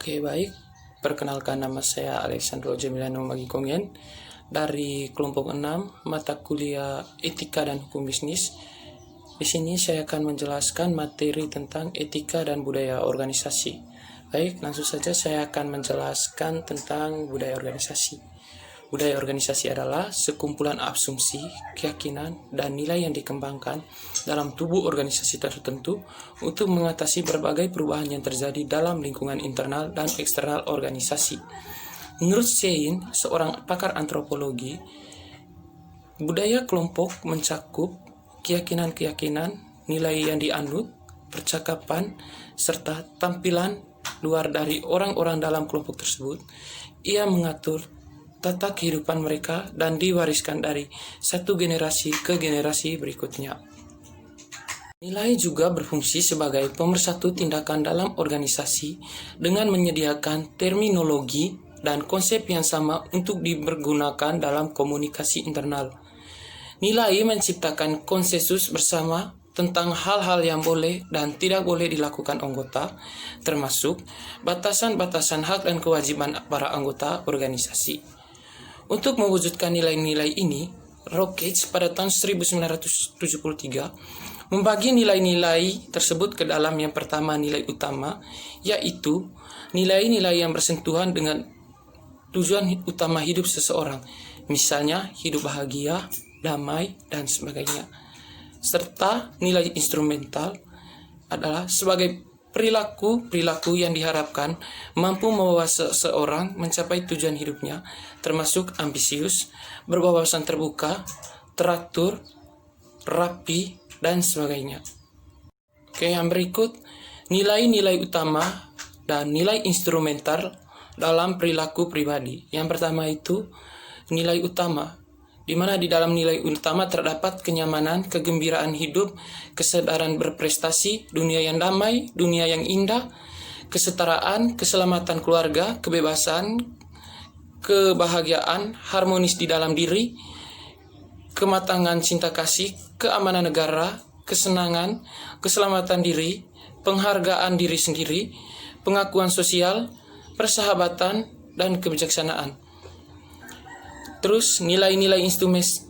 Oke, baik. Perkenalkan, nama saya Alexandro Jemiliano Magikongen dari kelompok 6 mata kuliah Etika dan Hukum Bisnis. Di sini saya akan menjelaskan materi tentang etika dan budaya organisasi. Baik, langsung saja saya akan menjelaskan tentang budaya organisasi. Budaya organisasi adalah sekumpulan asumsi, keyakinan, dan nilai yang dikembangkan dalam tubuh organisasi tertentu untuk mengatasi berbagai perubahan yang terjadi dalam lingkungan internal dan eksternal organisasi. Menurut Sein, seorang pakar antropologi, budaya kelompok mencakup keyakinan-keyakinan, nilai yang dianut, percakapan, serta tampilan luar dari orang-orang dalam kelompok tersebut. Ia mengatur tata kehidupan mereka dan diwariskan dari satu generasi ke generasi berikutnya. Nilai juga berfungsi sebagai pemersatu tindakan dalam organisasi dengan menyediakan terminologi dan konsep yang sama untuk dipergunakan dalam komunikasi internal. Nilai menciptakan konsensus bersama tentang hal-hal yang boleh dan tidak boleh dilakukan anggota, termasuk batasan-batasan hak dan kewajiban para anggota organisasi. Untuk mewujudkan nilai-nilai ini, Rockage pada tahun 1973 membagi nilai-nilai tersebut ke dalam yang pertama nilai utama, yaitu nilai-nilai yang bersentuhan dengan tujuan utama hidup seseorang, misalnya hidup bahagia, damai, dan sebagainya. Serta nilai instrumental adalah sebagai perilaku yang diharapkan mampu membawa seseorang mencapai tujuan hidupnya, termasuk ambisius, berwawasan terbuka, teratur, rapi, dan sebagainya. Oke, yang berikut nilai-nilai utama dan nilai instrumental dalam perilaku pribadi. Yang pertama itu nilai utama, di mana di dalam nilai utama terdapat kenyamanan, kegembiraan hidup, kesadaran berprestasi, dunia yang damai, dunia yang indah, kesetaraan, keselamatan keluarga, kebebasan, kebahagiaan, harmonis di dalam diri, kematangan cinta kasih, keamanan negara, kesenangan, keselamatan diri, penghargaan diri sendiri, pengakuan sosial, persahabatan, dan kebijaksanaan. Terus nilai-nilai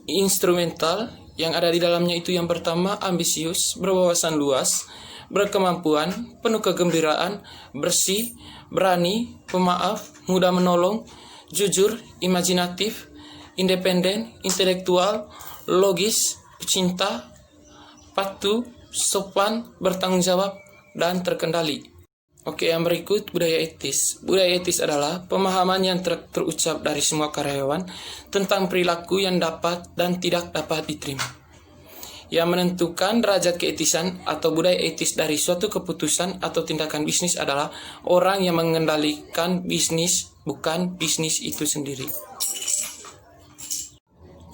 instrumental yang ada di dalamnya itu yang pertama ambisius, berwawasan luas, berkemampuan, penuh kegembiraan, bersih, berani, pemaaf, mudah menolong, jujur, imajinatif, independen, intelektual, logis, pecinta, patuh, sopan, bertanggung jawab, dan terkendali. Oke, yang berikut budaya etis. Budaya etis adalah pemahaman yang terucap dari semua karyawan tentang perilaku yang dapat dan tidak dapat diterima. Yang menentukan derajat keetisan atau budaya etis dari suatu keputusan atau tindakan bisnis adalah orang yang mengendalikan bisnis, bukan bisnis itu sendiri.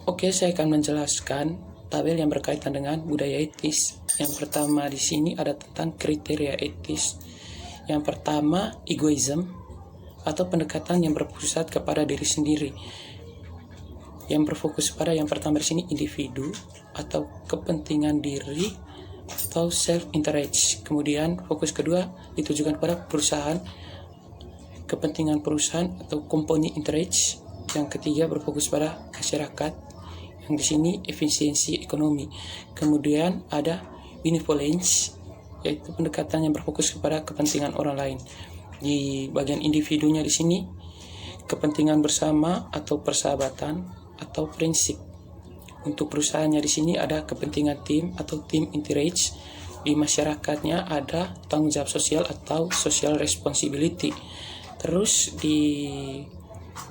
Oke, saya akan menjelaskan tabel yang berkaitan dengan budaya etis. Yang pertama di sini ada tentang kriteria etis. Yang pertama, egoism atau pendekatan yang berpusat kepada diri sendiri. Yang berfokus pada yang pertama di sini individu atau kepentingan diri atau self-interest. Kemudian fokus kedua ditujukan pada perusahaan, kepentingan perusahaan atau company interest. Yang ketiga berfokus pada masyarakat. Yang di sini efisiensi ekonomi. Kemudian ada benevolence, yaitu pendekatan yang berfokus kepada kepentingan orang lain. Di bagian individunya di sini kepentingan bersama atau persahabatan atau prinsip. Untuk perusahaannya di sini ada kepentingan tim atau team interest. Di masyarakatnya ada tanggung jawab sosial atau social responsibility. Terus di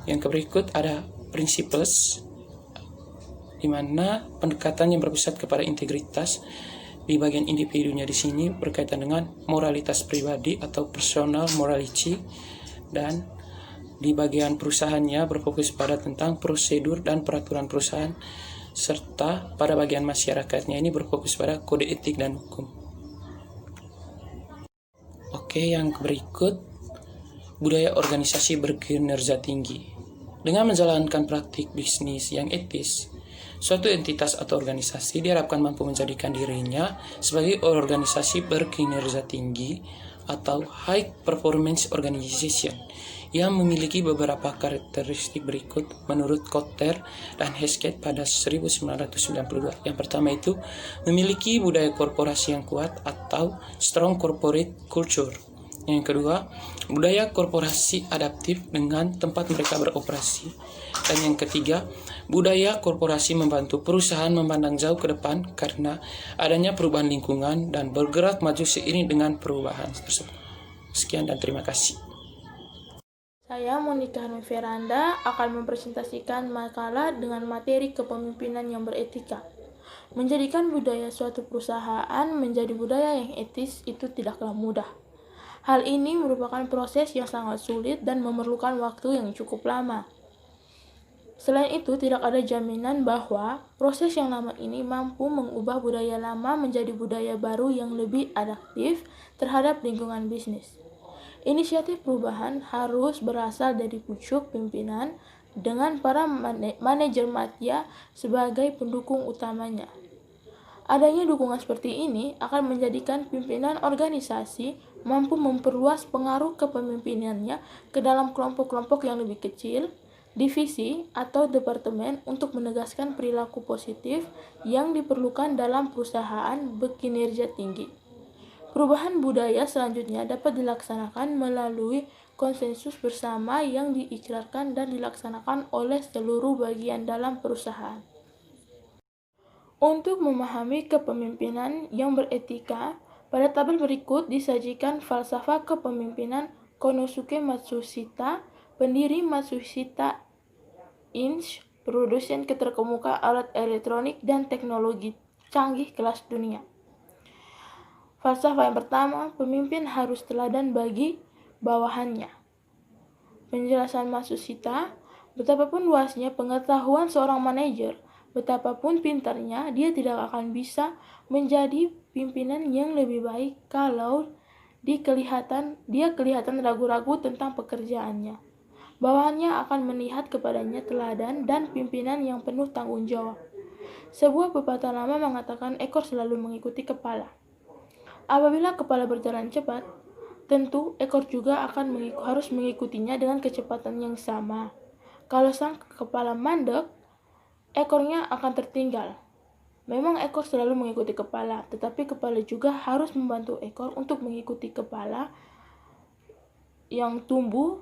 yang berikut ada principles, di mana pendekatan yang berpusat kepada integritas. Di bagian individunya di sini berkaitan dengan moralitas pribadi atau personal morality, dan di bagian perusahaannya berfokus pada tentang prosedur dan peraturan perusahaan, serta pada bagian masyarakatnya ini berfokus pada kode etik dan hukum. Oke, yang berikut budaya organisasi berkinerja tinggi. Dengan menjalankan praktik bisnis yang etis, suatu entitas atau organisasi diharapkan mampu menjadikan dirinya sebagai organisasi berkinerja tinggi atau High Performance Organization yang memiliki beberapa karakteristik berikut menurut Kotter dan Hesketh pada 1992. Yang pertama itu memiliki budaya korporasi yang kuat atau strong corporate culture. Yang kedua, budaya korporasi adaptif dengan tempat mereka beroperasi. Dan yang ketiga, budaya korporasi membantu perusahaan memandang jauh ke depan karena adanya perubahan lingkungan dan bergerak maju seiring dengan perubahan tersebut. Sekian dan terima kasih. Saya Monica Hanum Veranda akan mempresentasikan makalah dengan materi kepemimpinan yang beretika. Menjadikan budaya suatu perusahaan menjadi budaya yang etis itu tidaklah mudah. Hal ini merupakan proses yang sangat sulit dan memerlukan waktu yang cukup lama. Selain itu, tidak ada jaminan bahwa proses yang lama ini mampu mengubah budaya lama menjadi budaya baru yang lebih adaptif terhadap lingkungan bisnis. Inisiatif perubahan harus berasal dari pucuk pimpinan dengan para manajer madya sebagai pendukung utamanya. Adanya dukungan seperti ini akan menjadikan pimpinan organisasi mampu memperluas pengaruh kepemimpinannya ke dalam kelompok-kelompok yang lebih kecil, divisi, atau departemen untuk menegaskan perilaku positif yang diperlukan dalam perusahaan berkinerja tinggi. Perubahan budaya selanjutnya dapat dilaksanakan melalui konsensus bersama yang diikrarkan dan dilaksanakan oleh seluruh bagian dalam perusahaan. Untuk memahami kepemimpinan yang beretika, pada tabel berikut disajikan falsafah kepemimpinan Konosuke Matsushita, pendiri Matsushita Inc., produsen keterkemuka alat elektronik dan teknologi canggih kelas dunia. Falsafah yang pertama, pemimpin harus teladan bagi bawahannya. Penjelasan Matsushita, betapapun luasnya pengetahuan seorang manajer, betapapun pintarnya, dia tidak akan bisa menjadi pimpinan yang lebih baik kalau dia kelihatan ragu-ragu tentang pekerjaannya. Bawahannya akan melihat kepadanya teladan dan pimpinan yang penuh tanggung jawab. Sebuah pepatah lama mengatakan ekor selalu mengikuti kepala. Apabila kepala berjalan cepat, tentu ekor juga harus mengikutinya dengan kecepatan yang sama. Kalau sang kepala mandek, ekornya akan tertinggal. Memang ekor selalu mengikuti kepala, tetapi kepala juga harus membantu ekor untuk mengikuti kepala yang tumbuh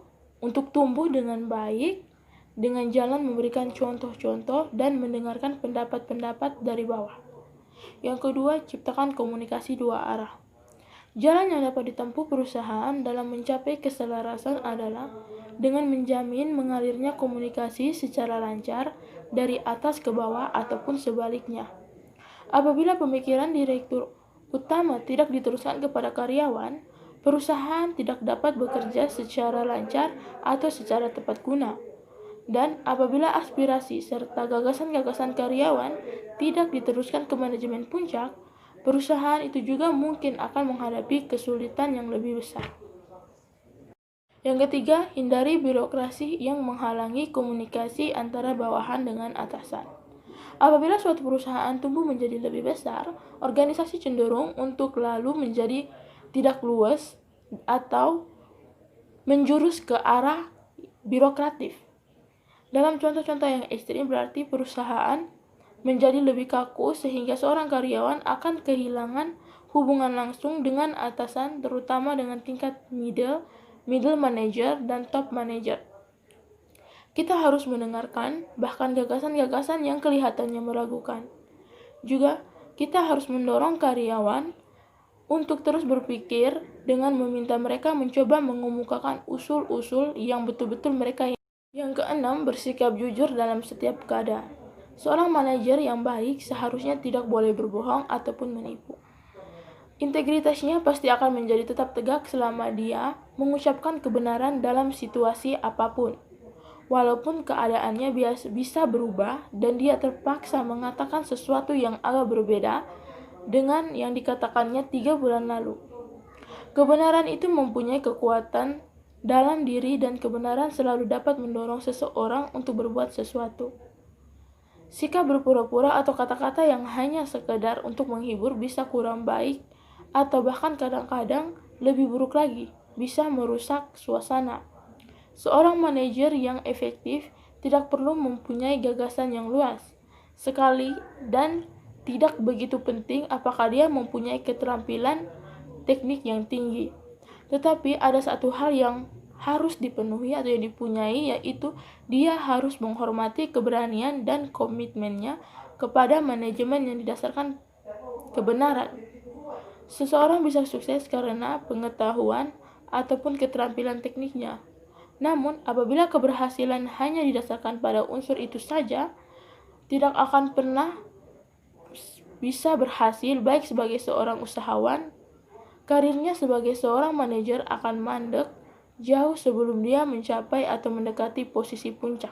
dengan baik, dengan jalan memberikan contoh-contoh dan mendengarkan pendapat-pendapat dari bawah. Yang kedua, ciptakan komunikasi dua arah. Jalan yang dapat ditempuh perusahaan dalam mencapai keselarasan adalah dengan menjamin mengalirnya komunikasi secara lancar dari atas ke bawah ataupun sebaliknya. Apabila pemikiran direktur utama tidak diteruskan kepada karyawan, perusahaan tidak dapat bekerja secara lancar atau secara tepat guna. Dan apabila aspirasi serta gagasan-gagasan karyawan tidak diteruskan ke manajemen puncak, perusahaan itu juga mungkin akan menghadapi kesulitan yang lebih besar. Yang ketiga, hindari birokrasi yang menghalangi komunikasi antara bawahan dengan atasan. Apabila suatu perusahaan tumbuh menjadi lebih besar, organisasi cenderung untuk lalu menjadi tidak luas atau menjurus ke arah birokratif. Dalam contoh-contoh yang ekstrim berarti perusahaan menjadi lebih kaku sehingga seorang karyawan akan kehilangan hubungan langsung dengan atasan, terutama dengan tingkat middle manager, dan top manager. Kita harus mendengarkan bahkan gagasan-gagasan yang kelihatannya meragukan. Juga kita harus mendorong karyawan untuk terus berpikir dengan meminta mereka mencoba mengemukakan usul-usul yang betul-betul mereka. Yang keenam, bersikap jujur dalam setiap keadaan. Seorang manajer yang baik seharusnya tidak boleh berbohong ataupun menipu. Integritasnya pasti akan menjadi tetap tegak selama dia mengucapkan kebenaran dalam situasi apapun. Walaupun keadaannya bisa berubah dan dia terpaksa mengatakan sesuatu yang agak berbeda dengan yang dikatakannya 3 bulan lalu. Kebenaran itu mempunyai kekuatan dalam diri dan kebenaran selalu dapat mendorong seseorang untuk berbuat sesuatu. Sikap berpura-pura atau kata-kata yang hanya sekedar untuk menghibur bisa kurang baik atau bahkan kadang-kadang lebih buruk lagi, bisa merusak suasana. Seorang manajer yang efektif tidak perlu mempunyai gagasan yang luas sekali dan tidak begitu penting apakah dia mempunyai keterampilan teknik yang tinggi. Tetapi ada satu hal yang harus dipenuhi atau yang dipunyai, yaitu dia harus menghormati keberanian dan komitmennya kepada manajemen yang didasarkan kebenaran. Seseorang bisa sukses karena pengetahuan ataupun keterampilan tekniknya. Namun, apabila keberhasilan hanya didasarkan pada unsur itu saja, tidak akan pernah bisa berhasil baik sebagai seorang usahawan. Karirnya sebagai seorang manajer akan mandek jauh sebelum dia mencapai atau mendekati posisi puncak.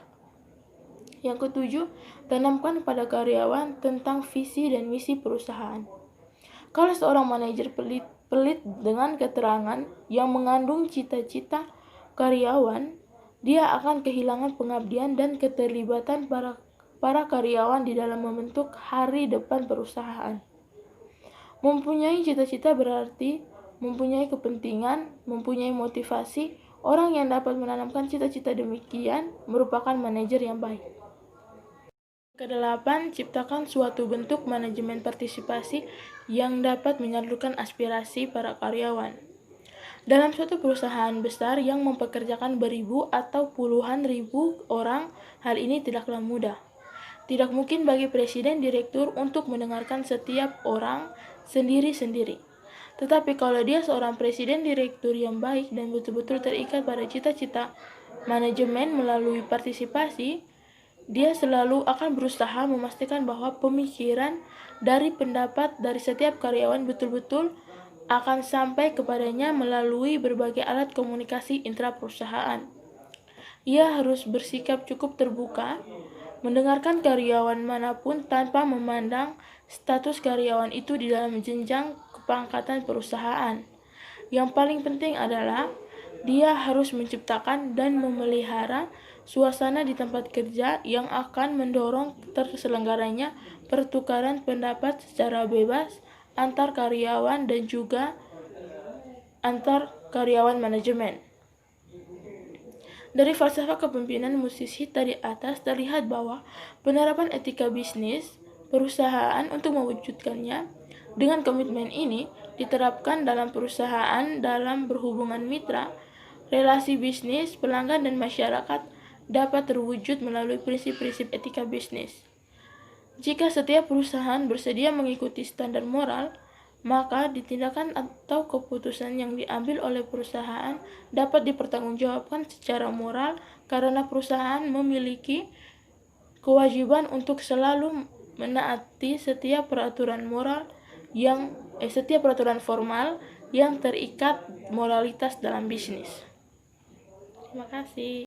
Yang ketujuh, tanamkan pada karyawan tentang visi dan misi perusahaan. Kalau seorang manajer pelit dengan keterangan yang mengandung cita-cita karyawan, dia akan kehilangan pengabdian dan keterlibatan para karyawan di dalam membentuk hari depan perusahaan. Mempunyai cita-cita berarti mempunyai kepentingan, mempunyai motivasi. Orang yang dapat menanamkan cita-cita demikian merupakan manajer yang baik. Kedelapan, ciptakan suatu bentuk manajemen partisipasi yang dapat menyalurkan aspirasi para karyawan. Dalam suatu perusahaan besar yang mempekerjakan beribu atau puluhan ribu orang, hal ini tidaklah mudah. Tidak mungkin bagi presiden direktur untuk mendengarkan setiap orang sendiri-sendiri. Tetapi kalau dia seorang presiden direktur yang baik dan betul-betul terikat pada cita-cita manajemen melalui partisipasi, dia selalu akan berusaha memastikan bahwa pemikiran dari pendapat dari setiap karyawan betul-betul akan sampai kepadanya melalui berbagai alat komunikasi intraperusahaan. Ia harus bersikap cukup terbuka, mendengarkan karyawan manapun tanpa memandang status karyawan itu di dalam jenjang kepangkatan perusahaan. Yang paling penting adalah dia harus menciptakan dan memelihara suasana di tempat kerja yang akan mendorong terselenggaranya pertukaran pendapat secara bebas antar karyawan dan juga antar karyawan manajemen. Dari falsafah kepemimpinan musisi tadi atas terlihat bahwa penerapan etika bisnis perusahaan untuk mewujudkannya dengan komitmen ini diterapkan dalam perusahaan dalam berhubungan mitra, relasi bisnis, pelanggan dan masyarakat dapat terwujud melalui prinsip-prinsip etika bisnis. Jika setiap perusahaan bersedia mengikuti standar moral, maka tindakan atau keputusan yang diambil oleh perusahaan dapat dipertanggungjawabkan secara moral karena perusahaan memiliki kewajiban untuk selalu menaati setiap peraturan formal yang terikat moralitas dalam bisnis. Terima kasih.